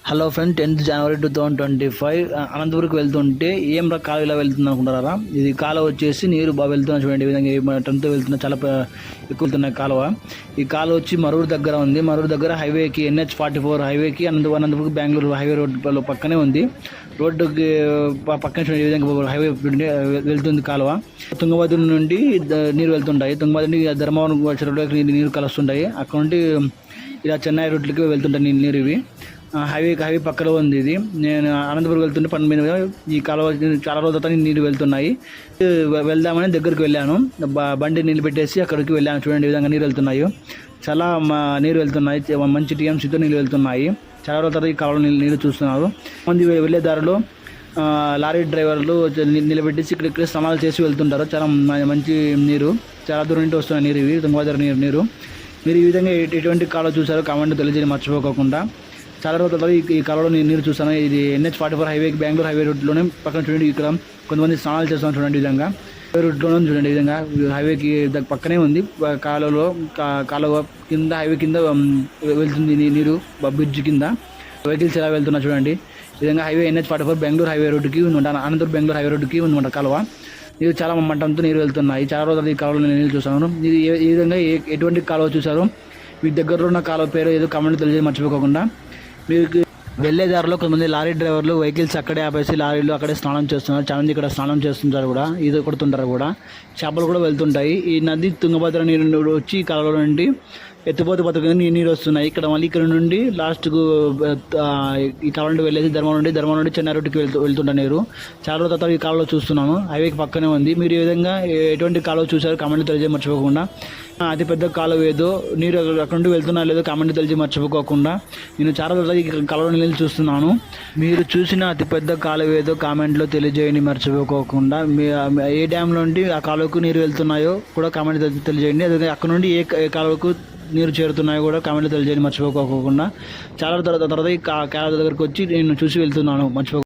Hello friend, 10th జనవరి 2025 అనంతపురంకి వెళ్తుంటే ఏం కాలువ ఇలా వెళ్తుంది అనుకుంటారా? ఇది కాలువ వచ్చేసి నీరు బాగా వెళ్తున్నా చూడండి. ఈ విధంగా టన్తో వెళ్తున్నా, చాలా ఎక్కువ వెళ్తున్న కాలువ. ఈ కాలువ వచ్చి మరూరు దగ్గర ఉంది. మరూరు దగ్గర హైవేకి NH44 హైవేకి అనంతపురం బెంగళూరు హైవే రోడ్డు పక్కనే ఉంది. రోడ్డుకి పక్కన చూడండి, ఈ విధంగా హైవే వెళ్తుంది కాలువ. తుంగభద్ర నుండి నీరు వెళ్తుంటాయి. తుంగభద్ర నుండి ధర్మవరం వచ్చేటప్పుడు నీరు కలుస్తుంటాయి. అక్కడ నుండి ఇలా చెన్నై రోడ్లకి వెళ్తుంటాయి నీరు. ఇవి హైవే పక్కలో ఉంది. ఇది నేను అనంతపురం వెళ్తుంటే పని మీద ఈ కాలువ చాలా రోజుల తర్వాత నీళ్ళు వెళ్తున్నాయి. వెళ్దామని దగ్గరికి వెళ్ళాను, బండి నీళ్ళు పెట్టేసి అక్కడికి వెళ్ళాను. చూడండి ఈ విధంగా నీరు వెళ్తున్నాయి. చాలా నీరు వెళ్తున్నాయి, మంచి TMCతో నీళ్ళు వెళ్తున్నాయి. చాలా రోజుల తర్వాత ఈ కాలువలో నీళ్ళు చూస్తున్నారు. మంది వెళ్ళే దారిలో లారీ డ్రైవర్లు నిలబెట్టేసి ఇక్కడ స్నానాలు చేసి వెళ్తుంటారు. చాలా మంచి నీరు, చాలా దూరం నుండి వస్తున్న నీరు. ఇవి తుంగభద్ర నీరు. మీరు ఈ విధంగా ఎటువంటి కాలువ చూసారో కామెంట్ తెలియజేయని మర్చిపోకుండా. చాలా రోజుల తర్వాత ఈ కాలువలో నీరు చూస్తాను. ఇది NH44 హైవేకి బెంగళూరు హైవే రూట్లోనే పక్కన చూడండి. ఇక్కడ కొంతమంది స్నానాలు చేస్తున్నాను చూడండి. ఈ విధంగా హైవే రూట్లోనే చూడండి, ఈ విధంగా హైవేకి పక్కనే ఉంది. కాలువ కింద హైవే కింద వెళ్తుంది నీరు, బ్రిడ్జ్ కింద వెహికల్స్ ఎలా వెళ్తున్నా చూడండి. ఈ విధంగా హైవే NH44 బెంగళూరు హైవే రోడ్డుకి ఉందన్నమాట. అనంతపురం బెంగళూరు హైవే రోడ్డుకి ఉందన్నమాట కాలువ. నీరు చాలా మంటంతో నీరు వెళ్తున్నాయి. చాలా రోజులు ఈ కాలువలో నీళ్ళు చూసాను. ఇది ఈ విధంగా ఎటువంటి కాలువ చూసారు, మీ దగ్గరలో ఉన్న కాలువ పేరు ఏదో కామెంట్ తెలియజేసి మర్చిపోకుండా. మీకు వెళ్ళే దారిలో కొంతమంది లారీ డ్రైవర్లు వెహికల్స్ అక్కడే ఆపేసి లారీలు అక్కడే స్నానం చేస్తున్నారు. చాలా మంది ఇక్కడ స్నానం చేస్తుంటారు కూడా, ఈత కొడుతుంటారు కూడా. చేపలు కూడా వెళ్తుంటాయి. ఈ నది తుంగభద్ర నీరు వచ్చి ఈ కాలువలో నుండి ఎత్తిపోతే పథకం నీరు వస్తున్నాయి. ఇక్కడ మళ్ళీ ఇక్కడ నుండి లాస్ట్కు ఈ కాలువ నుండి వెళ్ళేసి ధర్మం నుండి చెన్నై రోడ్డుకి వెళ్తుంటారు నీరు. చాలా రోజుల తర్వాత ఈ కాలువలో చూస్తున్నాను, హైవేకి పక్కనే ఉంది. మీరు ఈ విధంగా ఎటువంటి కాలువ చూసారు కామెంట్ తెలియజేసి మర్చిపోకుండా. అతిపెద్ద కాలువ ఏదో, నీరు అక్కడ నుండి వెళ్తున్నా లేదో కామెంట్ తెలిసి మర్చిపోకుండా. నేను చాలా రోజులు ఈ కాలువ నీళ్ళు చూస్తున్నాను. మీరు చూసిన అతిపెద్ద కాలువ ఏదో కామెంట్లో తెలియజేయండి మర్చిపోకుండా. ఏ డ్యామ్ నుండి ఆ కాలువకు నీరు వెళ్తున్నాయో కూడా కామెంట్ తెలియజేయండి. అదే అక్కడ నుండి ఏ కాలువకు నీరు చేరుతున్నాయో కూడా కామెంట్లో తెలియజేయండి మర్చిపోకుండా. చాలా తర్వాత ఈ కాలువ దగ్గరకు వచ్చి నేను చూసి వెళ్తున్నాను మర్చిపో